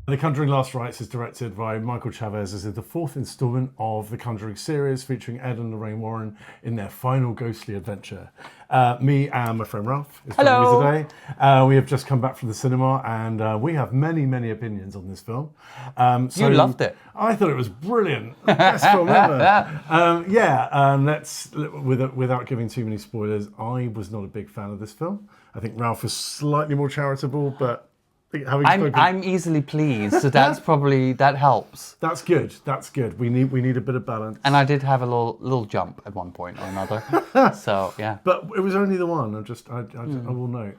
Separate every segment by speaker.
Speaker 1: The Conjuring Last Rites is directed by Michael Chavez. This is the fourth instalment of the Conjuring series featuring Ed and Lorraine Warren in their final ghostly adventure. Me and my friend Ralph is joining me today. We have just come back from the cinema and we have many, many opinions on this film.
Speaker 2: You loved it.
Speaker 1: I thought it was brilliant. Best film ever. Without giving too many spoilers, I was not a big fan of this film. I think Ralph was slightly more charitable, but
Speaker 2: I'm easily pleased, so that helps.
Speaker 1: That's good. That's good. We need a bit of balance.
Speaker 2: And I did have a little jump at one point or another. So yeah.
Speaker 1: But it was only the one. I will note.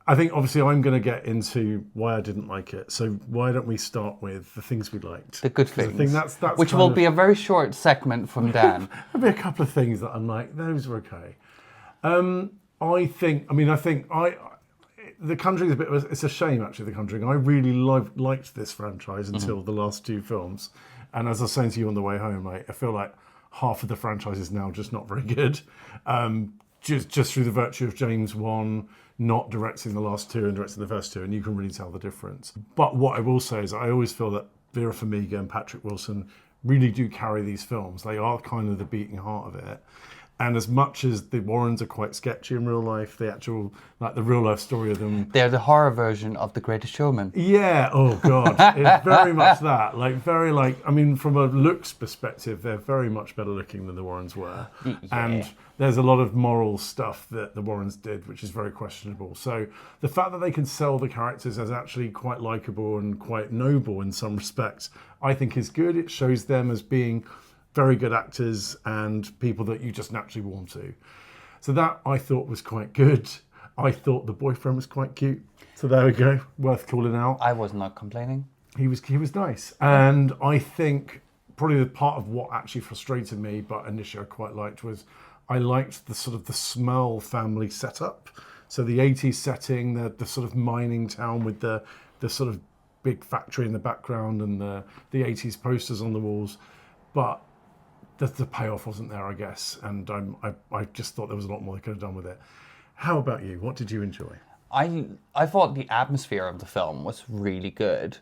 Speaker 1: I think obviously I'm going to get into why I didn't like it. So why don't we start with the things we liked?
Speaker 2: The good things.
Speaker 1: I think that's
Speaker 2: which will be a very short segment from Dan.
Speaker 1: There'll be a couple of things that I'm like, those were okay. The Conjuring is it's a shame actually, The Conjuring. I really liked this franchise until the last two films. And as I was saying to you on the way home, I feel like half of the franchise is now just not very good. Just through the virtue of James Wan not directing the last two and directing the first two, and you can really tell the difference. But what I will say is I always feel that Vera Farmiga and Patrick Wilson really do carry these films. They are kind of the beating heart of it. And as much as the Warrens are quite sketchy in real life, the real life story of them...
Speaker 2: They're the horror version of The Greatest Showman.
Speaker 1: Yeah, oh God. It's very much that. From a looks perspective, they're very much better looking than the Warrens were. Yeah. And there's a lot of moral stuff that the Warrens did, which is very questionable. So the fact that they can sell the characters as actually quite likeable and quite noble in some respects, I think is good. It shows them as being very good actors and people that you just naturally warm to. So that I thought was quite good. I thought the boyfriend was quite cute. So there we go, worth calling out.
Speaker 2: I was not complaining.
Speaker 1: He was nice. And I think probably the part of what actually frustrated me, but initially I quite liked, was I liked the sort of the Smell family setup. So the 80s setting, the sort of mining town with the sort of big factory in the background and the 80s posters on the walls. But the payoff wasn't there, I guess, and I just thought there was a lot more they could have done with it. How about you? What did you enjoy?
Speaker 2: I thought the atmosphere of the film was really good.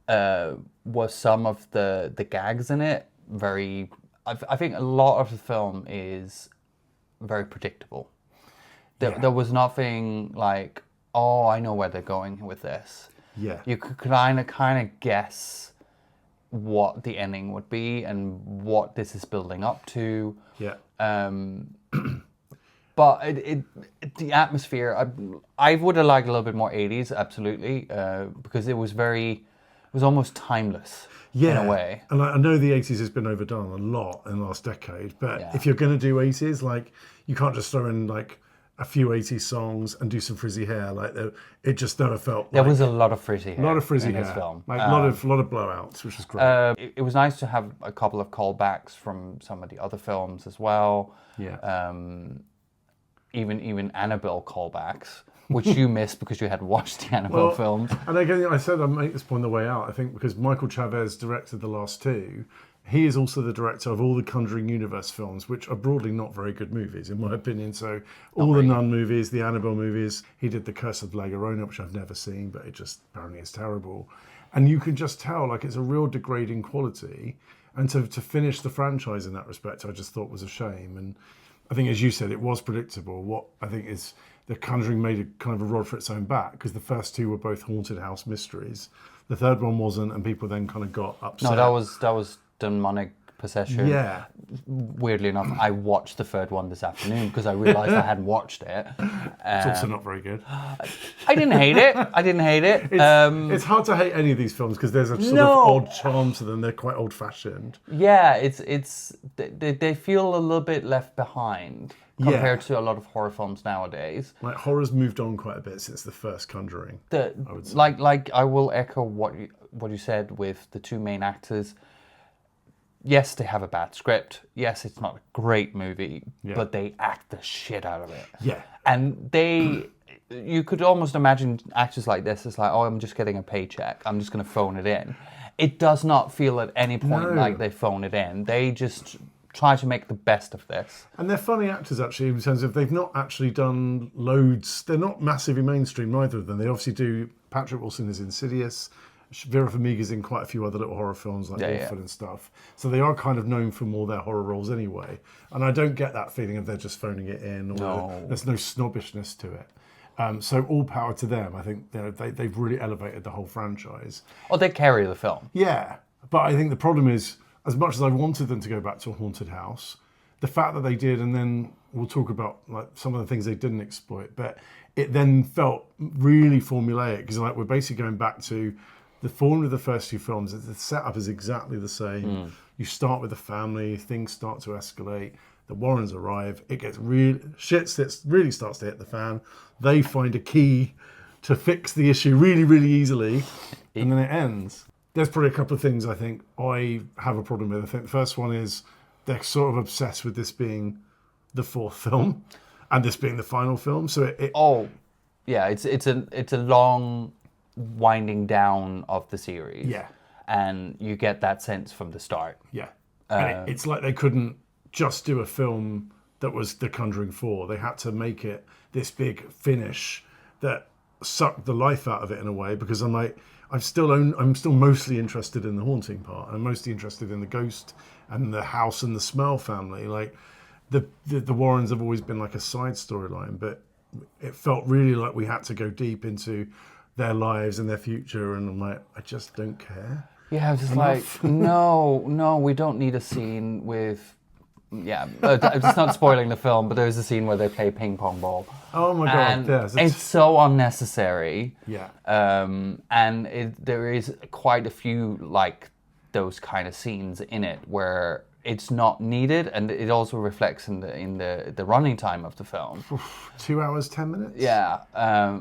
Speaker 2: Was some of the gags in it very... I think a lot of the film is very predictable. There was nothing like, oh, I know where they're going with this.
Speaker 1: Yeah.
Speaker 2: You could kind of guess what the ending would be and what this is building up to.
Speaker 1: Yeah.
Speaker 2: But the atmosphere, I would have liked a little bit more 80s, absolutely, because it was almost timeless in a way.
Speaker 1: And I know the 80s has been overdone a lot in the last decade, but if you're going to do 80s, like, you can't just throw in like a few 80s songs and do some frizzy hair. Like, it just never felt
Speaker 2: there was a lot of frizzy hair.
Speaker 1: A lot of frizzy
Speaker 2: in
Speaker 1: hair.
Speaker 2: This film.
Speaker 1: Like, a lot of blowouts, which is great.
Speaker 2: It was nice to have a couple of callbacks from some of the other films as well.
Speaker 1: Yeah.
Speaker 2: Even Annabelle callbacks, which you missed because you had watched the Annabelle films.
Speaker 1: And again, I said I'd make this point on the way out. I think because Michael Chavez directed the last two, he is also the director of all the Conjuring universe films, which are broadly not very good movies, in my opinion. So all the Nun movies, the Annabelle movies, he did The Curse of La Llorona, which I've never seen, but it just apparently is terrible. And you can just tell, like, it's a real degrading quality. And to finish the franchise in that respect, I just thought was a shame. And I think, as you said, it was predictable. What I think is The Conjuring made a kind of a rod for its own back, because the first two were both haunted house mysteries. The third one wasn't, and people then kind of got upset.
Speaker 2: No, that was demonic possession.
Speaker 1: Yeah.
Speaker 2: Weirdly enough, I watched the third one this afternoon because I realised I hadn't watched it.
Speaker 1: It's also not very good.
Speaker 2: I didn't hate it.
Speaker 1: It's hard to hate any of these films because there's a sort of odd charm to them. They're quite old-fashioned.
Speaker 2: Yeah, they feel a little bit left behind compared to a lot of horror films nowadays.
Speaker 1: Like, horror's moved on quite a bit since the first Conjuring.
Speaker 2: I would say. Like I will echo what you said with the two main actors. Yes, they have a bad script. Yes, it's not a great movie, but they act the shit out of it.
Speaker 1: Yeah.
Speaker 2: And you could almost imagine actors like this as like, oh, I'm just getting a paycheck. I'm just going to phone it in. It does not feel at any point like they phone it in. They just try to make the best of this.
Speaker 1: And they're funny actors, actually, in terms of they've not actually done loads. They're not massively mainstream, neither of them. They obviously do. Patrick Wilson is Insidious. Vera Farmiga's in quite a few other little horror films like Orphan and stuff. So they are kind of known for more their horror roles anyway. And I don't get that feeling of they're just phoning it in, or there's no snobbishness to it. So all power to them. I think they've really elevated the whole franchise.
Speaker 2: Oh, they carry the film.
Speaker 1: Yeah, but I think the problem is, as much as I wanted them to go back to a haunted house, the fact that they did, and then we'll talk about like some of the things they didn't exploit, but it then felt really formulaic because like we're basically going back to the formula of the first two films. The setup is exactly the same. You start with the family, things start to escalate. The Warrens arrive. It gets really really starts to hit the fan. They find a key to fix the issue really, really easily, and then it ends. There's probably a couple of things I think I have a problem with. I think the first one is they're sort of obsessed with this being the fourth film and this being the final film. So
Speaker 2: it's a long winding down of the series.
Speaker 1: Yeah.
Speaker 2: And you get that sense from the start.
Speaker 1: Yeah. And it's like they couldn't just do a film that was The Conjuring 4. They had to make it this big finish that sucked the life out of it in a way, because I'm still mostly interested in the haunting part. I'm mostly interested in the ghost and the house and the smell family. Like the Warrens have always been like a side storyline, but it felt really like we had to go deep into their lives and their future, and I'm like, I just don't care.
Speaker 2: Yeah, it's just like, no, we don't need a scene with... Yeah, I'm just not spoiling the film, but there's a scene where they play ping pong ball.
Speaker 1: Oh my God, yes.
Speaker 2: It's so unnecessary.
Speaker 1: Yeah.
Speaker 2: And there is quite a few like those kind of scenes in it where it's not needed, and it also reflects in the running time of the film.
Speaker 1: 2 hours, 10 minutes?
Speaker 2: Yeah,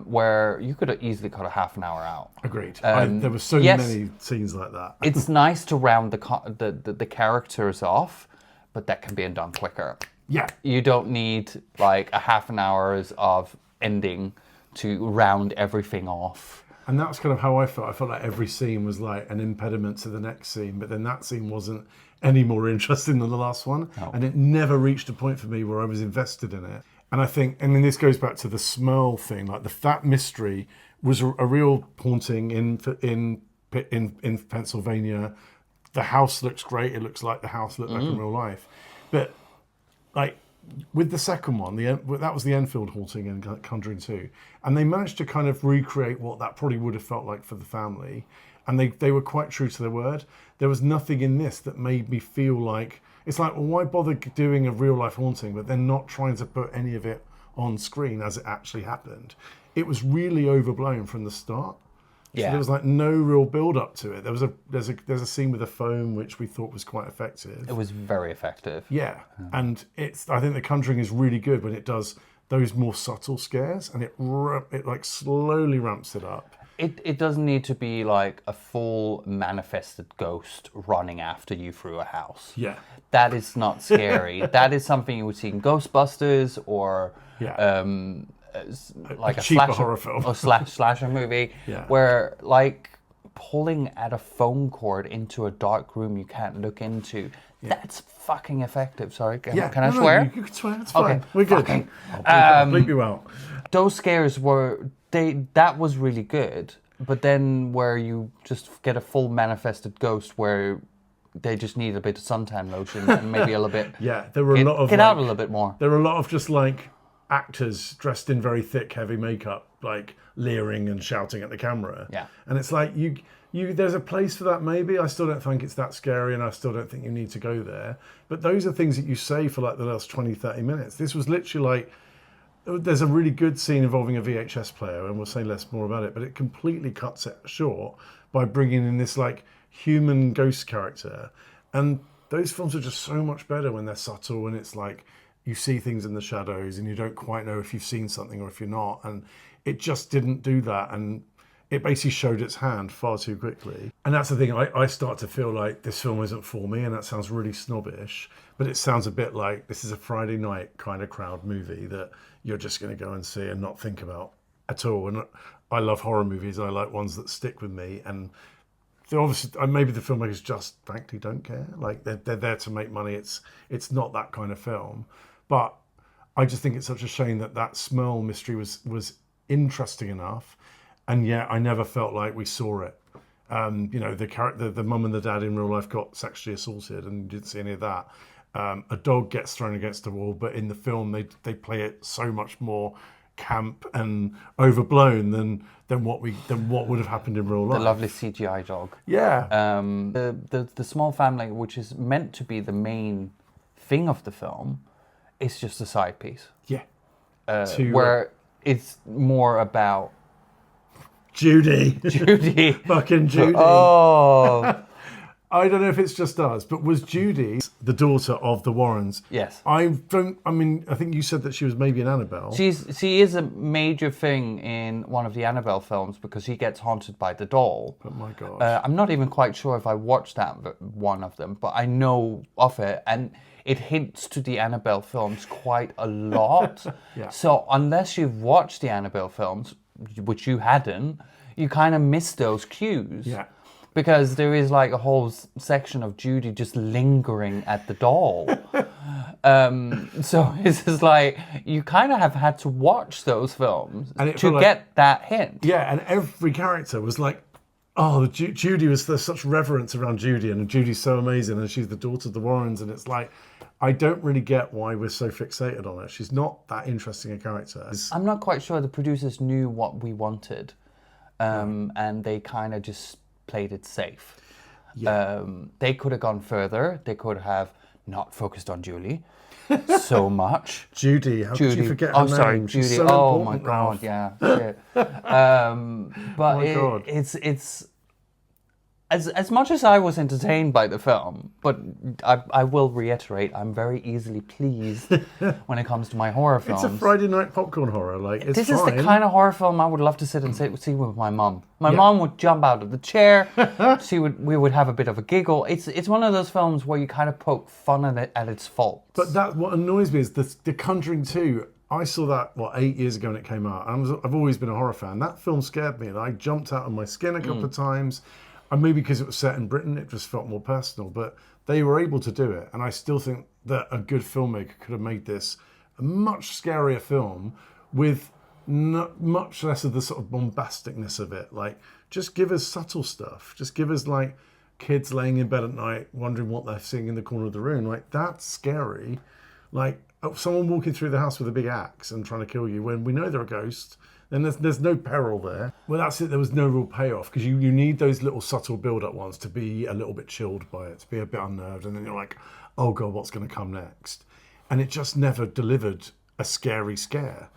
Speaker 2: where you could have easily cut a half an hour out.
Speaker 1: Agreed. There were so many scenes like that.
Speaker 2: It's nice to round the characters off, but that can be done quicker.
Speaker 1: Yeah.
Speaker 2: You don't need like a half an hour's of ending to round everything off.
Speaker 1: And that's kind of how I felt. I felt like every scene was like an impediment to the next scene, but then that scene wasn't any more interesting than the last one. No. And it never reached a point for me where I was invested in it. And I think, this goes back to the smell thing, like that mystery was a real haunting in Pennsylvania. The house looks great. It looks like the house looked like in real life. But like with the second one, that was the Enfield haunting in Conjuring 2. And they managed to kind of recreate what that probably would have felt like for the family. And they were quite true to their word. There was nothing in this that made me feel like, it's like, well, why bother doing a real life haunting, but then not trying to put any of it on screen as it actually happened. It was really overblown from the start. Yeah. So there was like no real build up to it. There's a scene with a phone which we thought was quite effective.
Speaker 2: It was very effective.
Speaker 1: Yeah. And I think The Conjuring is really good when it does those more subtle scares, and it like slowly ramps it up.
Speaker 2: It doesn't need to be like a full manifested ghost running after you through a house.
Speaker 1: Yeah.
Speaker 2: That is not scary. That is something you would see in Ghostbusters or like a
Speaker 1: cheaper horror film
Speaker 2: or slasher movie, where like pulling at a phone cord into a dark room you can't look into. Yeah. That's fucking effective. Sorry, can I swear?
Speaker 1: You can swear. It's fine. We're good.
Speaker 2: I'll
Speaker 1: bleep you out.
Speaker 2: Those scares were that was really good, but then where you just get a full manifested ghost where they just need a bit of suntan lotion and maybe a little bit.
Speaker 1: Yeah, there were a lot of
Speaker 2: out a little bit more.
Speaker 1: There were a lot of just like actors dressed in very thick, heavy makeup, like leering and shouting at the camera.
Speaker 2: Yeah,
Speaker 1: and it's like you. There's a place for that maybe. I still don't think it's that scary, and I still don't think you need to go there. But those are things that you say for like the last 20, 30 minutes. This was literally like, there's a really good scene involving a VHS player, and we'll say less more about it, but it completely cuts it short by bringing in this like human ghost character. And those films are just so much better when they're subtle, and it's like you see things in the shadows and you don't quite know if you've seen something or if you're not. And it just didn't do that. And it basically showed its hand far too quickly. And that's the thing, I start to feel like this film isn't for me, and that sounds really snobbish, but it sounds a bit like this is a Friday night kind of crowd movie that you're just going to go and see and not think about at all. And I love horror movies. I like ones that stick with me. And obviously, maybe the filmmakers just frankly don't care. Like they're there to make money. It's not that kind of film. But I just think it's such a shame that smell mystery was interesting enough. And yet I never felt like we saw it. The mum and the dad in real life got sexually assaulted, and you didn't see any of that. A dog gets thrown against a wall, but in the film they play it so much more camp and overblown than what would have happened in real life.
Speaker 2: The lovely CGI dog.
Speaker 1: Yeah.
Speaker 2: The small family, which is meant to be the main thing of the film, is just a side piece.
Speaker 1: Yeah.
Speaker 2: Where it's more about
Speaker 1: Judy.
Speaker 2: Judy.
Speaker 1: Fucking Judy.
Speaker 2: Oh.
Speaker 1: I don't know if it's just us, but was Judy the daughter of the Warrens?
Speaker 2: Yes.
Speaker 1: I think you said that she was maybe an Annabelle.
Speaker 2: She is a major thing in one of the Annabelle films because he gets haunted by the doll.
Speaker 1: Oh my God.
Speaker 2: I'm not even quite sure if I watched that one of them, but I know of it, and it hints to the Annabelle films quite a lot.
Speaker 1: Yeah.
Speaker 2: So unless you've watched the Annabelle films, which you hadn't, you kind of miss those cues.
Speaker 1: Yeah.
Speaker 2: Because there is like a whole section of Judy just lingering at the doll. So it's just like, you kind of have had to watch those films to get that hint.
Speaker 1: Yeah, and every character was like, oh, Judy was, there's such reverence around Judy, and Judy's so amazing, and she's the daughter of the Warrens, and it's like, I don't really get why we're so fixated on her. She's not that interesting a character.
Speaker 2: I'm not quite sure the producers knew what we wanted, and they kind of just played it safe. Yeah. They could have gone further. They could have not focused on Julie so much.
Speaker 1: Judy, how could you forget her name?
Speaker 2: Sorry,
Speaker 1: She's
Speaker 2: Judy.
Speaker 1: so
Speaker 2: Oh my
Speaker 1: important,
Speaker 2: God,
Speaker 1: Ralph.
Speaker 2: yeah. Shit. But it's as much as I was entertained by the film, but I will reiterate, I'm very easily pleased when it comes to my horror films.
Speaker 1: It's a Friday night popcorn horror. Like, it's
Speaker 2: This
Speaker 1: fine.
Speaker 2: is the kind of horror film I would love to sit and see with my mum. My mum would jump out of the chair. We would have a bit of a giggle. It's one of those films where you kind of poke fun at its faults.
Speaker 1: But what annoys me is the Conjuring 2. I saw that 8 years ago when it came out. I've always been a horror fan. That film scared me, and I jumped out of my skin a couple of times. And maybe because it was set in Britain, it just felt more personal. But they were able to do it, and I still think that a good filmmaker could have made this a much scarier film with much less of the sort of bombasticness of it. Like, just give us subtle stuff. Just give us like kids laying in bed at night wondering what they're seeing in the corner of the room. Like, that's scary. Like, someone walking through the house with a big axe and trying to kill you when we know they're a ghost. Then there's no peril there. Well, that's it. There was no real payoff because you need those little subtle build-up ones to be a little bit chilled by it, to be a bit unnerved, and then you're like, oh God, what's going to come next? And it just never delivered a scary scare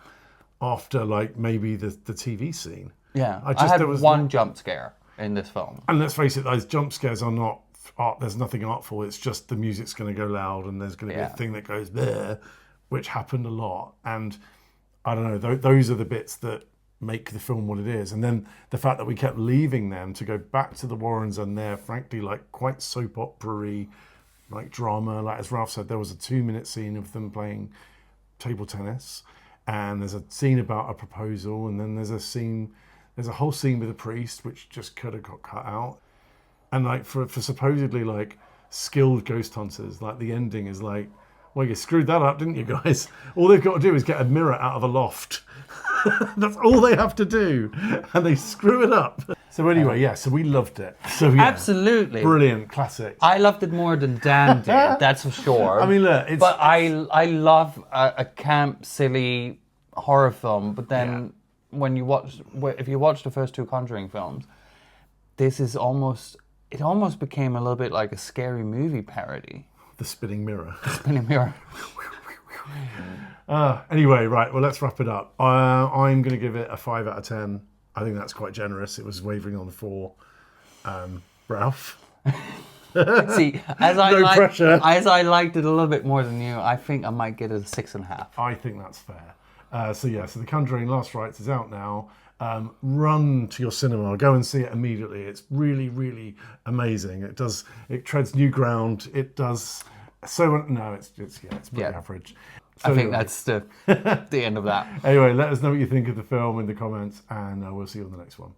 Speaker 1: after like maybe the TV scene.
Speaker 2: Yeah, I had one jump scare in this film.
Speaker 1: And let's face it, those jump scares are not art. There's nothing artful. It's just the music's going to go loud and there's going to be a thing that goes there, which happened a lot. And I don't know, those are the bits that make the film what it is. And then the fact that we kept leaving them to go back to the Warrens and their, frankly, like quite soap opera-y, like drama. Like as Ralph said, there was a 2-minute scene of them playing table tennis, and there's a scene about a proposal, and then there's a whole scene with a priest, which just could have got cut out. And like for supposedly like skilled ghost hunters, like the ending is like, well, you screwed that up, didn't you guys? All they've got to do is get a mirror out of a loft. That's all they have to do. And they screw it up. So anyway, so we loved it. So yeah,
Speaker 2: absolutely.
Speaker 1: Brilliant, classic.
Speaker 2: I loved it more than Dan did, that's for sure.
Speaker 1: I mean, look,
Speaker 2: but I love a camp, silly horror film. But then if you watch the first 2 Conjuring films, this is almost became a little bit like a scary movie parody.
Speaker 1: The spinning mirror.
Speaker 2: Spinning mirror.
Speaker 1: Anyway, right, well, let's wrap it up. I'm going to give it a 5 out of 10. I think that's quite generous. It was wavering on the 4. Ralph?
Speaker 2: See, as I liked it a little bit more than you, I think I might get it a 6.5.
Speaker 1: I think that's fair. So The Conjuring Last Rites is out now. Run to your cinema, go and see it immediately. It's really, really amazing. It treads new ground. It does it's pretty average. So
Speaker 2: I think that's the end of that.
Speaker 1: Anyway, let us know what you think of the film in the comments, and we'll see you on the next one.